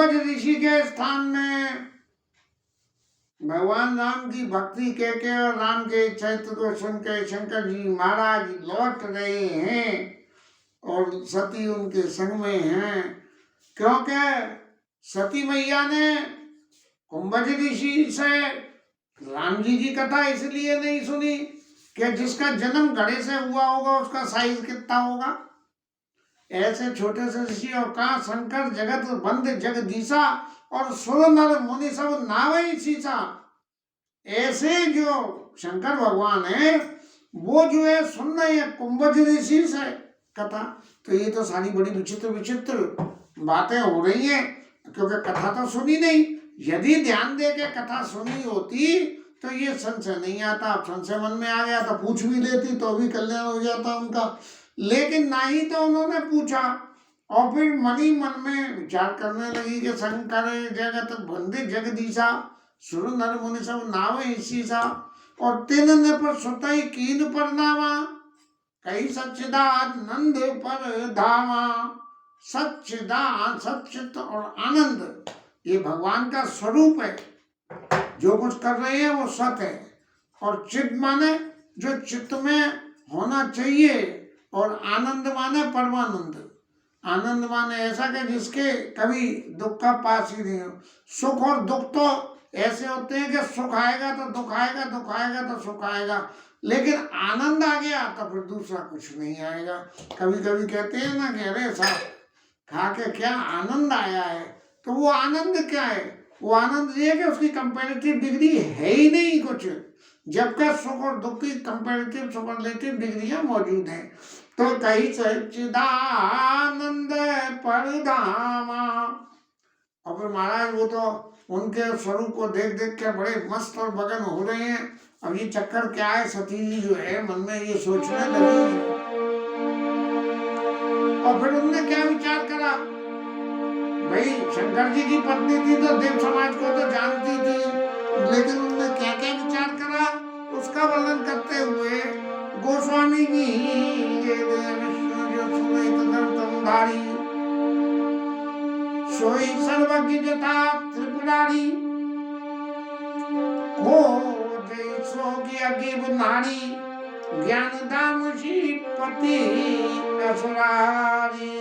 कुंभज ऋषि के स्थान में भगवान राम की भक्ति कह और राम के चरित्र को सुन के शंकर जी महाराज लौट रहे हैं और सती उनके संग में हैं, क्योंकि सती मैया ने कुंभज ऋषि से राम जी की कथा इसलिए नहीं सुनी कि जिसका जन्म घड़े से हुआ होगा उसका साइज कितना होगा। ऐसे छोटे से ऋषि और कहा शंकर जगत बंद जगदीशा और सुर नर मुनि सब नावई सीसा। ऐसे जो शंकर भगवान है वो जो है सुन रहे हैं कुंभज ऋषि से कथा। तो ये तो सारी बड़ी विचित्र विचित्र बातें हो रही हैं, क्योंकि कथा तो सुनी नहीं। यदि ध्यान दे के कथा सुनी होती तो ये संशय नहीं आता। अब संशय मन में आ गया तो पूछ भी लेती तो भी कल्याण हो जाता उनका, लेकिन ना ही तो उन्होंने पूछा। और फिर मनी मन में विचार करने लगी कि शंकर जगत बंदे जगदीशा सुर नर मुनि सब नाव ईसा और तीन ने पर सुतई कीन पर नामा कई सच्चिदानंद पर धामा। सच्चिदान सच्चित और आनंद ये भगवान का स्वरूप है। जो कुछ कर रहे हैं वो सत है, और चित माने जो चित्त में होना चाहिए, और आनंद माने परमानंद। आनंद माने ऐसा कि जिसके कभी दुख का पास ही नहीं हो। सुख और दुख तो ऐसे होते हैं कि सुख आएगा तो दुख आएगा, दुख आएगा तो सुख आएगा, लेकिन आनंद आ गया तो फिर दूसरा कुछ नहीं आएगा। कभी कभी कहते हैं ना कि अरे साहब खा के क्या आनंद आया है, तो वो आनंद क्या है? वो आनंद ये है कि उसकी कंपैरेटिव डिग्री है ही नहीं कुछ, जबकि सुख और दुख की कंपैरेटिव सुपरलेटिव डिग्रियां मौजूद हैं। तो कहीं सच्चिदानंद परधामा। और फिर महाराज वो तो उनके स्वरूप को देख देख के बड़े मस्त और मगन हो रहे हैं। अब ये चक्कर क्या है, सती जी जो है मन में ये सोचने लगी, और फिर उन्होंने क्या विचार करा, भाई शंकर जी की पत्नी थी तो देव समाज को तो जानती थी, लेकिन उन्होंने क्या क्या विचार करा उसका वर्णन करते हुए गोस्वामी जी विष्णु सोई सर्वज्ञ जथा त्रिपुरारी हो नारी ज्ञान धाम श्रीपति असुरारी।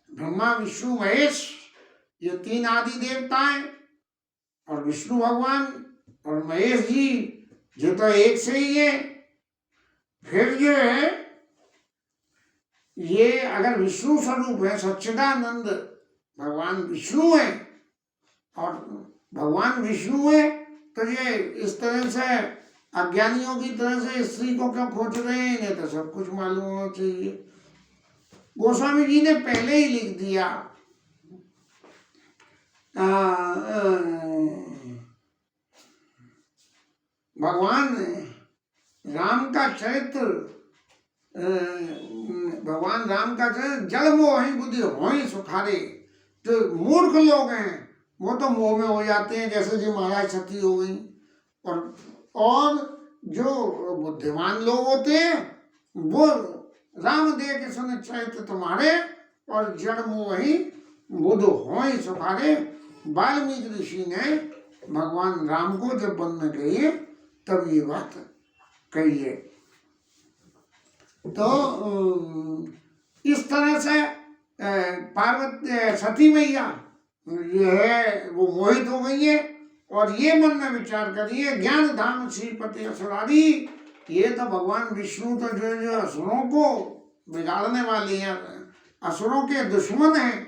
ब्रह्मा विष्णु महेश ये तीन आदि देवता हैं, और विष्णु भगवान और महेश जी जो तो एक से ही है। फिर जो है ये अगर विष्णु स्वरूप है, सच्चिदानंद भगवान विष्णु है, और भगवान विष्णु है तो ये इस तरह से अज्ञानियों की तरह से स्त्री को क्यों खोज रहे हैं? इन्हें तो सब कुछ मालूम होना चाहिए। गोस्वामी जी ने पहले ही लिख दिया भगवान राम का चरित्र, भगवान राम का चरित्र जल मोह ही बुद्धि हो ही सुखारे। जो मूर्ख लोग हैं वो तो मोह में हो जाते हैं, जैसे जी महाराज सती हो गई, और जो बुद्धिमान लोग होते हैं वो राम दे के सुने चरित्र तुम्हारे और जड़ मोह ही बुध हो ही सुखारे। वाल्मीकि ऋषि ने भगवान राम को जब वन में गए तब ये बात कही है। तो इस तरह से पार्वती सती मैया ये है वो मोहित हो गई है, और ये मन में विचार करिए ज्ञान धाम श्रीपति असुरारी। ये तो भगवान विष्णु तो जो असुरों को बिगाड़ने वाले हैं, असुरों के दुश्मन हैं,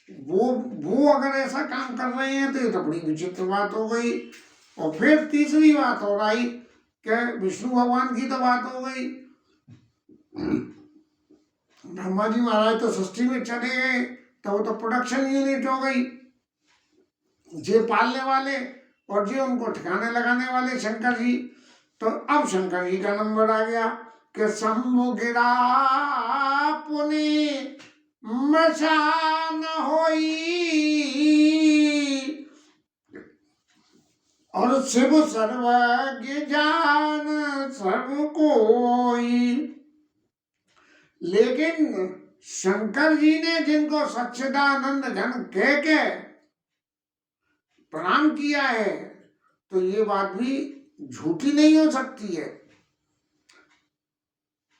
वो अगर ऐसा काम कर रहे हैं तो ये तो बड़ी विचित्र बात हो गई। और फिर तीसरी बात हो रही कि विष्णु भगवान की तो बात हो गई, ब्रह्मा जी महाराज तो सृष्टि में चले गए तो वो तो प्रोडक्शन यूनिट हो गई, जे पालने वाले और जे उनको ठिकाने लगाने वाले शंकर जी। तो अब शंकर जी का नंबर आ गया कि शंभु गिरा पुनि मशान होई और शिव सर्वज्ञ जान सब कोई। लेकिन शंकर जी ने जिनको सच्चिदानंद घन कह के प्रणाम किया है, तो ये बात भी झूठी नहीं हो सकती है।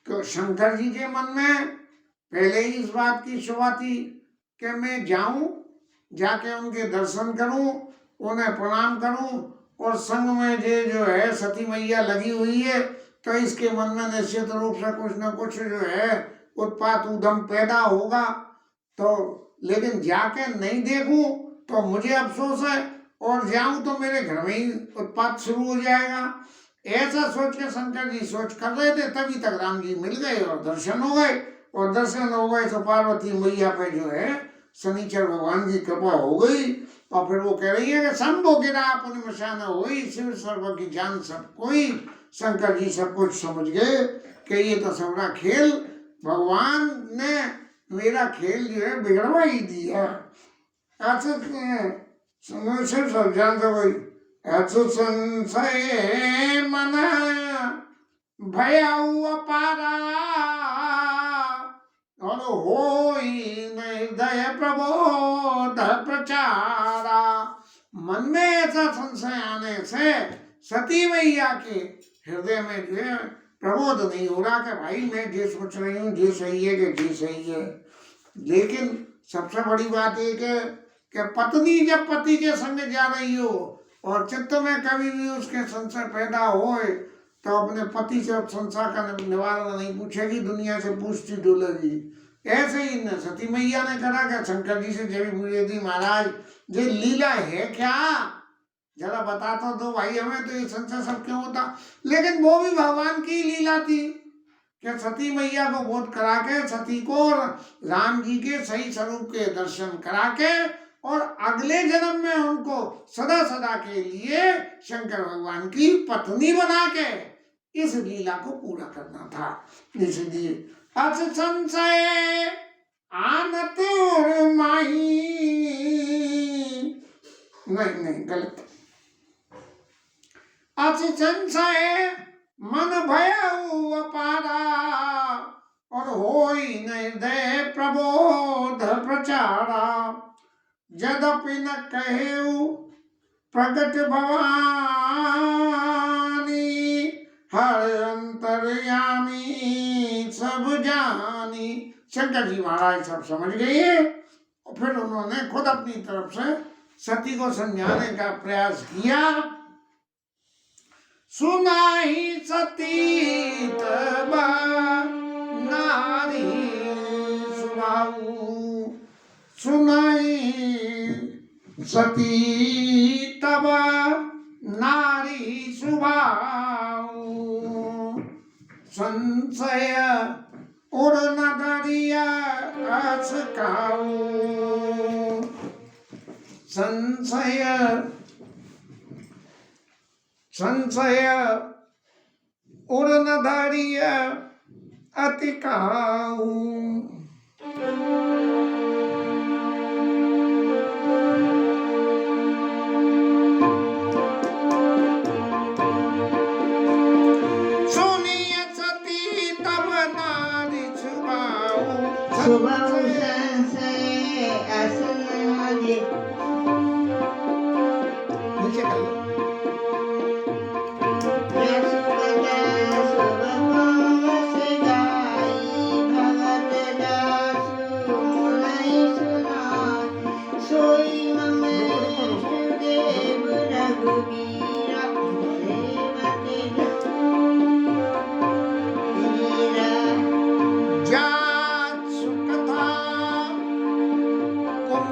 तो शंकर जी के मन में पहले ही इस बात की शुभा थी कि मैं जाऊं, जाके उनके दर्शन करूं, उन्हें प्रणाम करूं, और संग में जो है सती मैया लगी हुई है, तो इसके मन में निश्चित रूप से कुछ न कुछ जो है उत्पात उद्यम पैदा होगा। तो लेकिन जाके नहीं देखूं तो मुझे अफसोस है, और जाऊं तो मेरे घर में ही उत्पात शुरू हो जाएगा। ऐसा सोच के शंकर जी सोच कर रहे थे, तभी तक राम जी मिल गए और दर्शन हो गए। और दर्शन हो गए तो पार्वती मैया पे जो है शनिचर भगवान की कृपा हो गई। और फिर वो कह रही है कि शंभो गिरा अपनी मशान हुई, शिव सर्व की जान सब कोई। शंकर जी सब कुछ समझ गए कि ये तो सबका खेल, भगवान ने मेरा खेल जो है बिगड़वा ही दिया। शिव सब जानते भाई। अचु संशय मन भया पारा, और होई निर्दय प्रबोध प्रचारा। मन में ऐसा संशय आने से सती मैया के हृदय में जो है प्रबोध नहीं हो रहा कि भाई मैं जे सोच रही हूँ जे सही है कि जे सही है। लेकिन सबसे बड़ी बात ये कि पत्नी जब पति के संग जा रही हो और चित्त में कभी भी उसके संशय पैदा होए, तो अपने पति से संसार का निवारण नहीं पूछेगी, दुनिया से पूछती डोलेगी। ऐसे ही न सती मैया ने कहा कि शंकर जी से जब पूछे थी, महाराज ये लीला है क्या, जरा बता तो दो भाई हमें, तो ये संशय सब क्यों होता। लेकिन वो भी भगवान की लीला थी कि सती मैया को बोध करा के, सती को राम जी के सही स्वरूप के दर्शन करा के, और अगले जन्म में उनको सदा सदा के लिए शंकर भगवान की पत्नी बना के इस लीला को पूरा करना था। इसलिए अस संशय आनत माही, नहीं गलत, अस संशय मन भय अपारा, और होई निर्दय प्रबोध प्रचारा। यद्यपि न कहेऊ प्रगट भवानी, हर अंतर्यामी सब जानी। शंकर जी महाराज सब समझ गए, और फिर उन्होंने खुद अपनी तरफ से सती को समझाने का प्रयास किया। सुनाई सती तब नारी सुनाऊ, सुनाई सती तब नारी सुभाऊ। संशय उड़ न दरिया अस काऊ, संशय उड़ न दरिया अति काऊ।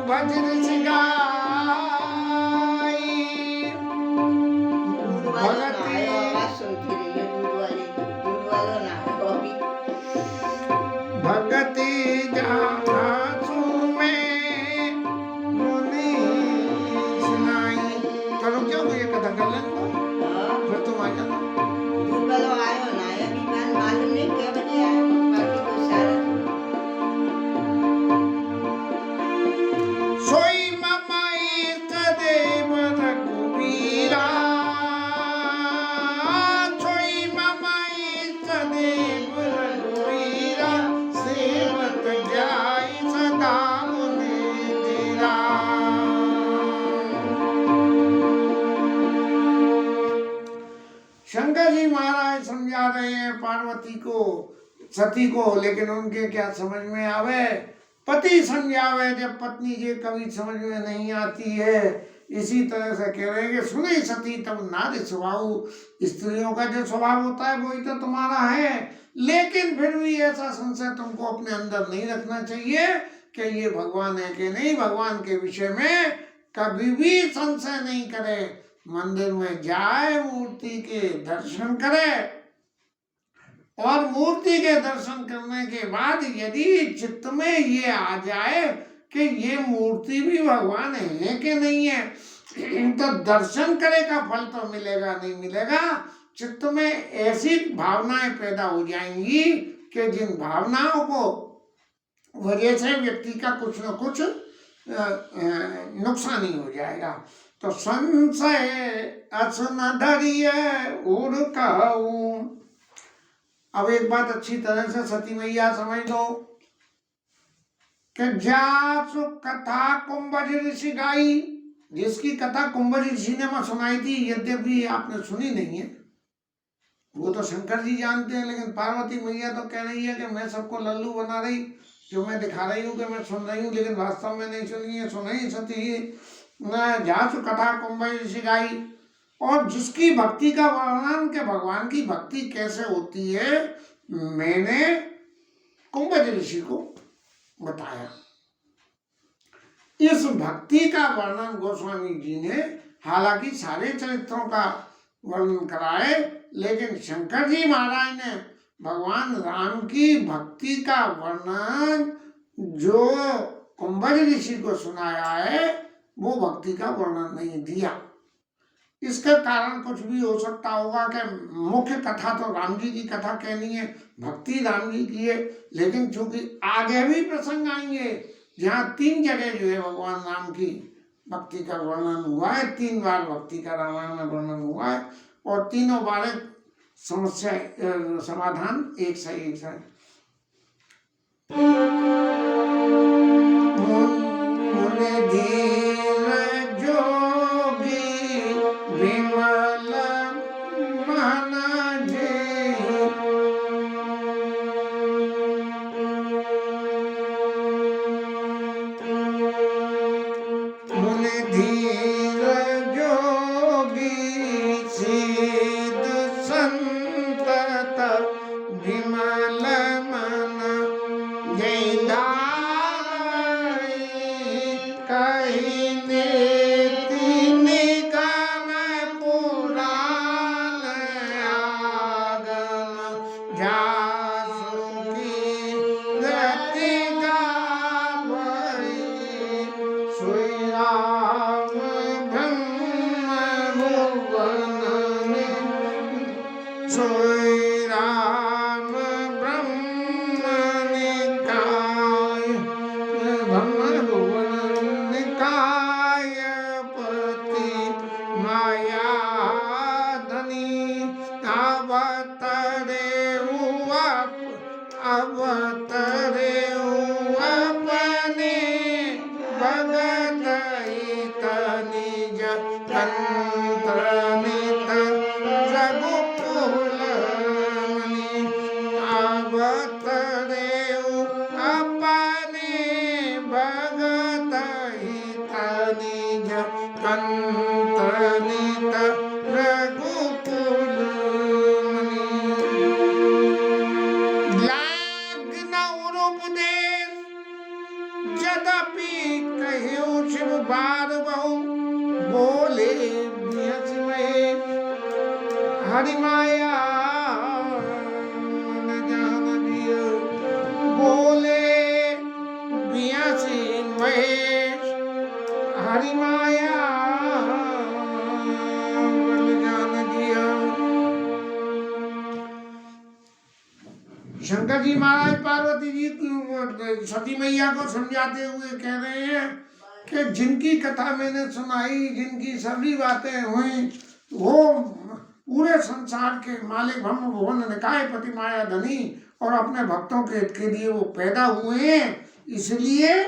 भजन सिंगार सती को, लेकिन उनके क्या समझ में आवे, पति समझावे जब पत्नी के कभी समझ में नहीं आती है। इसी तरह से कह रहे हैं कि सुने सती तब नारी स्वभाव, स्त्रियों का जो स्वभाव होता है वही तो तुम्हारा है, लेकिन फिर भी ऐसा संशय तुमको अपने अंदर नहीं रखना चाहिए कि ये भगवान है कि नहीं। भगवान के विषय में कभी भी संशय नहीं करे, मंदिर में जाए, मूर्ति के दर्शन करे, और मूर्ति के दर्शन करने के बाद यदि चित्त में ये आ जाए कि ये मूर्ति भी भगवान है कि नहीं है, तो दर्शन करे का फल तो मिलेगा नहीं मिलेगा। चित्त में ऐसी भावनाएं पैदा हो जाएंगी कि जिन भावनाओं को वजह से व्यक्ति का कुछ न कुछ नुकसान ही हो जाएगा। तो संशय असन धरिय उड़ कहूं। अब एक बात अच्छी तरह से सती मैया समझ दो कि जासु कथा कुंभज ऋषि गाई, जिसकी कथा कुंभज ऋषि ने मैं सुनाई थी, यद्यपि आपने सुनी नहीं है, वो तो शंकर जी जानते हैं, लेकिन पार्वती मैया तो कह रही है कि मैं सबको लल्लू बना रही, जो मैं दिखा रही हूँ कि मैं सुन रही हूँ, लेकिन वास्तव में नहीं सुनी है। सुनाई सती जासु कथा कुंभज ऋषि गाई, और जिसकी भक्ति का वर्णन के भगवान की भक्ति कैसे होती है मैंने कुंभज ऋषि को बताया। इस भक्ति का वर्णन गोस्वामी जी ने हालांकि सारे चरित्रों का वर्णन कराए, लेकिन शंकर जी महाराज ने भगवान राम की भक्ति का वर्णन जो कुंभज ऋषि को सुनाया है वो भक्ति का वर्णन नहीं दिया। इसके कारण कुछ भी हो सकता होगा कि मुख्य कथा तो राम जी की कथा कहनी है, भक्ति राम जी की है, लेकिन चूंकि आगे भी प्रसंग आएंगे जहाँ 3 जगह जो है भगवान राम की भक्ति का वर्णन हुआ है, 3 बार भक्ति का रामायण में वर्णन हुआ है, और तीनों बार समस्या समाधान एक से हरि माया बोले बियासी महेश, हरि माया जान दिया। शंकर जी महाराज पार्वती जी सती मैया को समझाते हुए कह रहे हैं कि जिनकी कथा मैंने सुनाई, जिनकी सभी बातें हुई, वो पूरे संसार के मालिक ब्रह्म भुवन निकाय पति माया धनी और अपने भक्तों के हित के लिए वो पैदा हुए हैं, इसलिए।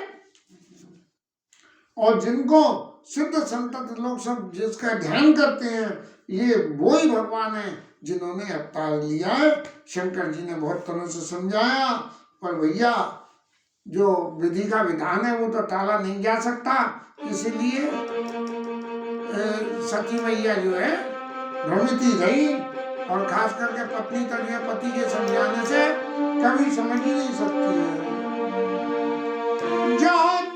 और जिनको सिद्ध संतत लोग सब जिसका ध्यान करते हैं, ये वो ही भगवान है जिन्होंने अवतार लिया है। शंकर जी ने बहुत तरह से समझाया, पर भैया जो विधि का विधान है वो तो टाला नहीं जा सकता, इसलिए सती मैया जो है भ्रमित ही रही, और खास करके पत्नी तो जो पति के समझाने से कभी समझ ही नहीं सकती है। जान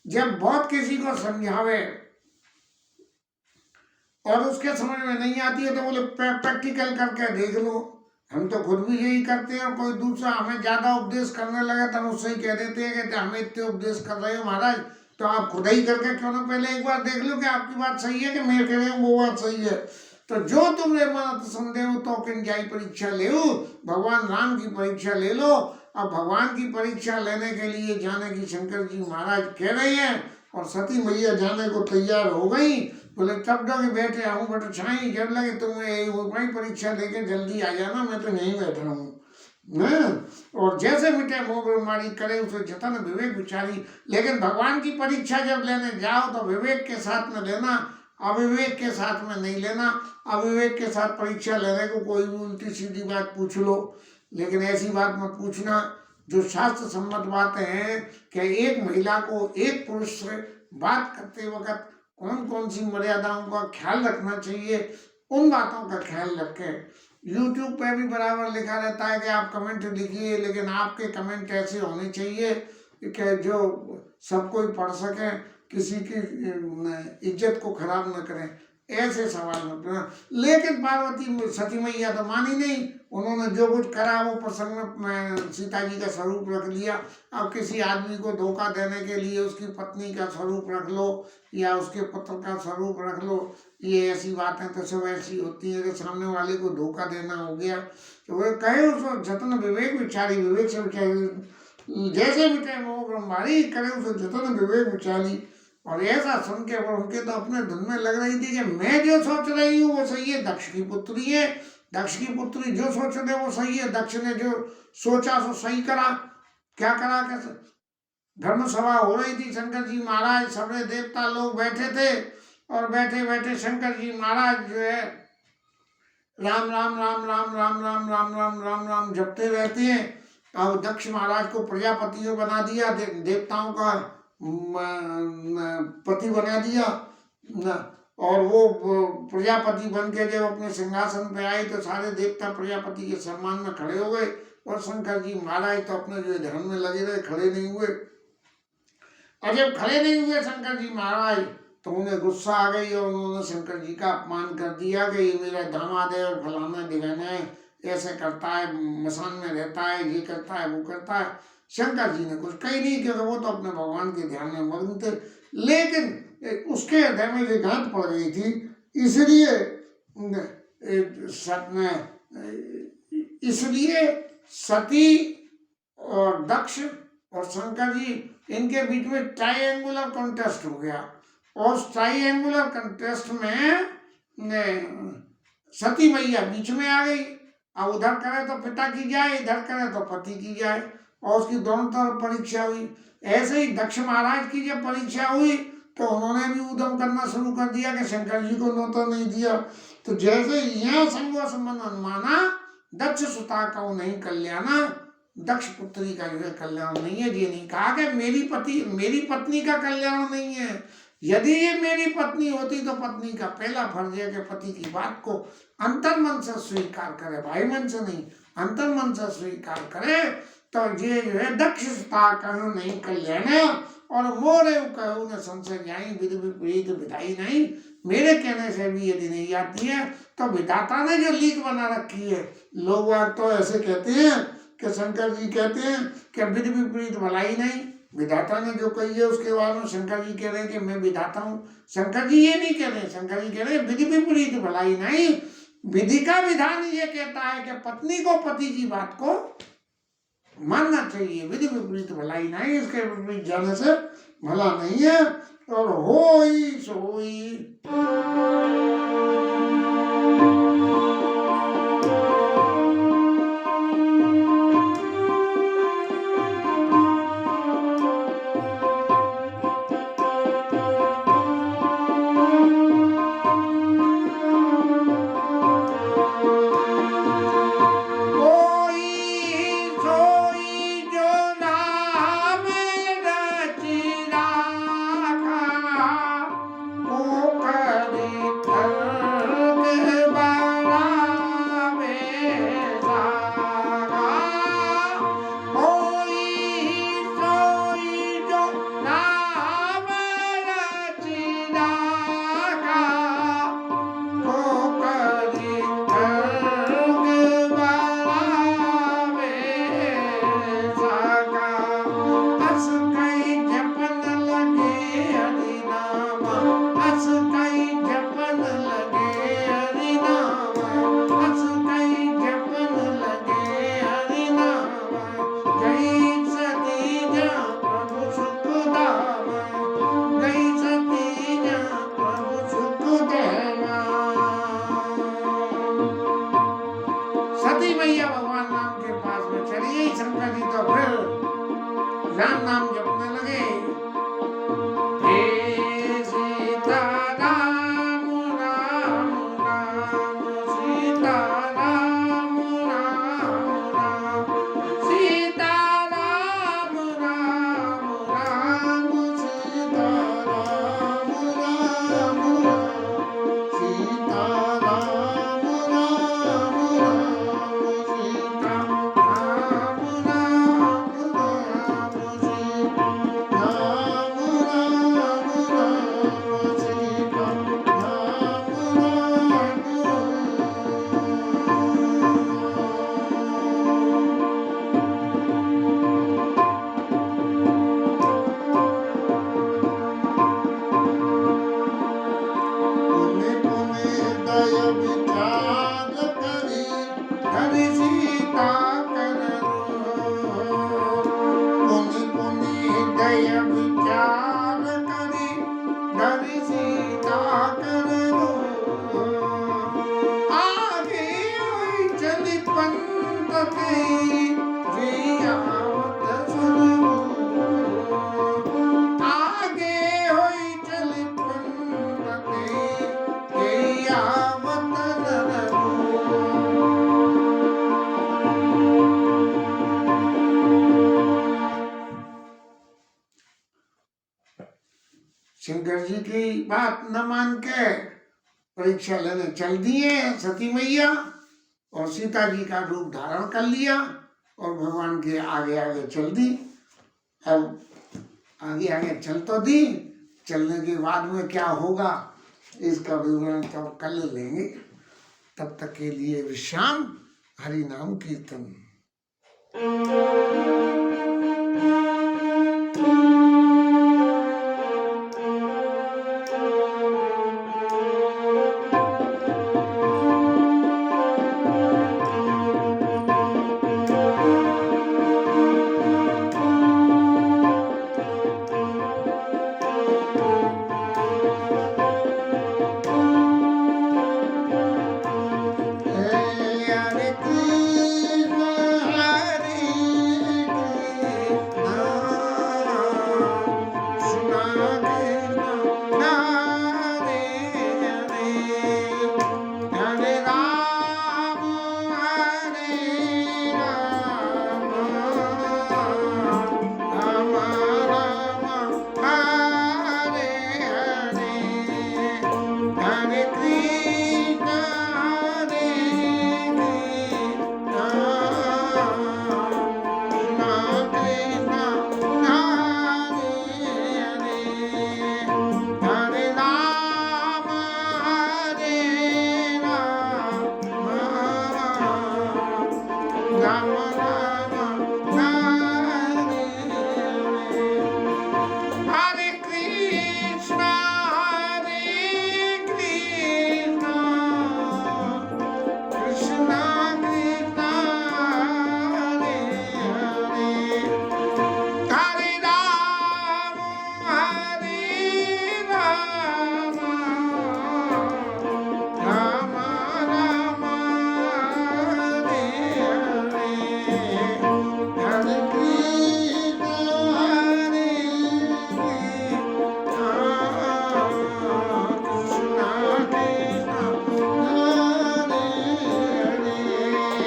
जब बहुत किसी को समझावे और उसके समझ में नहीं आती है तो बोले प्रैक्टिकल करके देख लो। हम तो खुद भी यही करते हैं, और कोई दूसरा हमें ज्यादा उपदेश करने लगे तो हम उससे ही कह देते हैं कि हमें इतने उपदेश कर रहे हो महाराज, तो आप खुद ही करके क्यों ना पहले एक बार देख लो कि आपकी बात सही है कि मैं कह रही हूँ वो बात सही है। तो जो तुमने मन संदेह तो किन जाई परीक्षा ले, भगवान राम की परीक्षा ले लो। अब भगवान की परीक्षा लेने के लिए जाने की शंकर जी महाराज कह रहे हैं, और सती मैया जाने को तैयार हो गई। बोले तब डोगे बैठे आऊँ बट छाई, जब लगे तुम्हें वही परीक्षा लेके जल्दी आ जाना, मैं तो यहीं बैठा हूँ न। और जैसे मिटे मोह बीमारी करे उसे जतन विवेक विचारी। लेकिन भगवान की परीक्षा जब लेने जाओ तो विवेक के साथ में लेना, अविवेक के साथ में नहीं लेना। अविवेक के साथ परीक्षा लेने को कोई भी उल्टी सीधी बात पूछ लो, लेकिन ऐसी बात मत पूछना जो शास्त्र सम्मत बातें हैं कि एक महिला को एक पुरुष से बात करते वक्त कौन कौन सी मर्यादाओं का ख्याल रखना चाहिए, उन बातों का ख्याल रखें। YouTube पे भी बराबर लिखा रहता है कि आप कमेंट लिखिए, लेकिन आपके कमेंट ऐसे होने चाहिए कि जो सब कोई पढ़ सके, किसी की इज्जत को खराब न करें, ऐसे सवाल मत करना। लेकिन पार्वती सती मैया तो मानी नहीं, उन्होंने जो कुछ करा वो प्रसंग में सीता जी का स्वरूप रख लिया। अब किसी आदमी को धोखा देने के लिए उसकी पत्नी का स्वरूप रख लो या उसके पुत्र का स्वरूप रख लो, ये ऐसी बातें तो सब ऐसी होती है कि सामने वाले को धोखा देना हो गया। तो वे कहे उसको जतन विवेक विचारी, विवेक से विचारी, जैसे मिटे मोह ब्रह्मारी करे उसे जतन विवेक विचारी। और ऐसा सुन के उनके तो अपने धुन में लग रही थी कि मैं जो सोच रही हूँ वो सही है, दक्ष की पुत्री है, दक्ष की पुत्री जो सोच रहे वो सही है, दक्ष ने जो सोचा सो सही करा। क्या करा, कैसे धर्म सभा हो रही थी, शंकर जी महाराज सभी देवता लोग बैठे थे, और बैठे बैठे शंकर जी महाराज जो है राम राम राम राम राम राम राम राम राम राम जपते रहते हैं। अब दक्ष महाराज को प्रजापतियों बना दिया, देवताओं का पति बना दिया, और वो प्रजापति बन के जब अपने सिंहासन पे आए तो सारे देवता प्रजापति के सम्मान में खड़े हो गए, और शंकर जी महाराज तो अपने जो ध्यान में लगे रहे, खड़े नहीं हुए। और जब खड़े नहीं हुए शंकर जी महाराज तो उन्हें गुस्सा आ गई, और उन्होंने शंकर जी का अपमान कर दिया कि ये मेरा दामाद है और फलाना दिगाना है, ऐसे करता है, मसान में रहता है, ये करता है वो करता है। शंकर जी ने कुछ कही नहीं, क्योंकि वो तो अपने भगवान के ध्यान में मग्न थे। लेकिन उसके हृदय में जो गांठ पड़ गई थी, इसलिए सती और दक्ष और शंकर जी इनके बीच में ट्रायंगुलर कॉन्टेस्ट हो गया। और उस ट्राइएंगुलर कंटेस्ट में सती मैया बीच में आ गई। अब उधर करे तो पिता की जाए, इधर करे तो पति की जाए, और उसकी दोनों तरफ परीक्षा हुई। ऐसे ही दक्ष महाराज की जब परीक्षा हुई तो उन्होंने भी उद्यम करना शुरू कर दिया कि शंकर जी को न्योता नहीं दिया। तो जैसे यहाँ संगो संबंध अनुमाना दक्ष सुता का नहीं कल्याणा, दक्ष पुत्री का जो है कल्याण नहीं है। ये नहीं कहा कि मेरी पत्नी का कल्याण नहीं है। यदि ये मेरी पत्नी होती तो पत्नी का पहला फर्ज है कि पति की बात को अंतर्मन से स्वीकार करे, भाई मन से नहीं, अंतर्मन से स्वीकार करे। तो ये जो है दक्षता कहूँ नहीं कल्याण, और मोरे कहूँ न संशय जाई, विधि विपरीत विधाई नहीं। मेरे कहने से भी यदि नहीं आती है तो विधाता ने जो लीक बना रखी है, लोग तो ऐसे कहते हैं कि शंकर जी कहते हैं कि विधि विपरीत भलाई नहीं। विधाता ने जो कही है उसके बाद में शंकर जी कह रहे हैं कि मैं विधाता हूँ। शंकर जी ये नहीं कह रहे, शंकर जी कह रहे हैं विधि विपरीत भलाई नहीं। विधि का विधान ये कहता है कि पत्नी को पति की बात को मानना चाहिए, विधि विपरीत भलाई नहीं, इसके विपरीत जाने से भला नहीं है। और होई सोई राम नाम जपने लगे। हे सीता राम राम राम, सीता राम राम राम, सीता राम राम राम, सीता राम राम राम, सीता राम राम राम, सीता शंकर जी की बात न मान के परीक्षा लेने चल दिए सती मैया, और सीता जी का रूप धारण कर लिया और भगवान के आगे आगे चल दी। अब आगे आगे चल तो दी, चलने के बाद में क्या होगा इसका विवरण तो कल लेंगे। तब तक के लिए विश्राम। हरि नाम कीर्तन।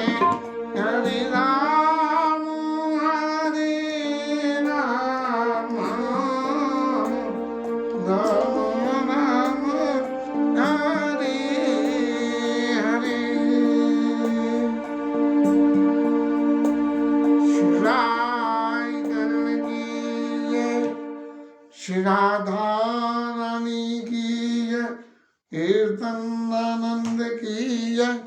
हरे राम हरे राम राम राम हरे हरे। शिवराय करण की जय, श्री राधा रानी की जय, कीर्तन आनंद की जय,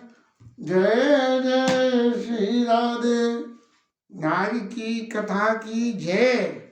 जय जय श्री राधे। नारी की कथा की जय।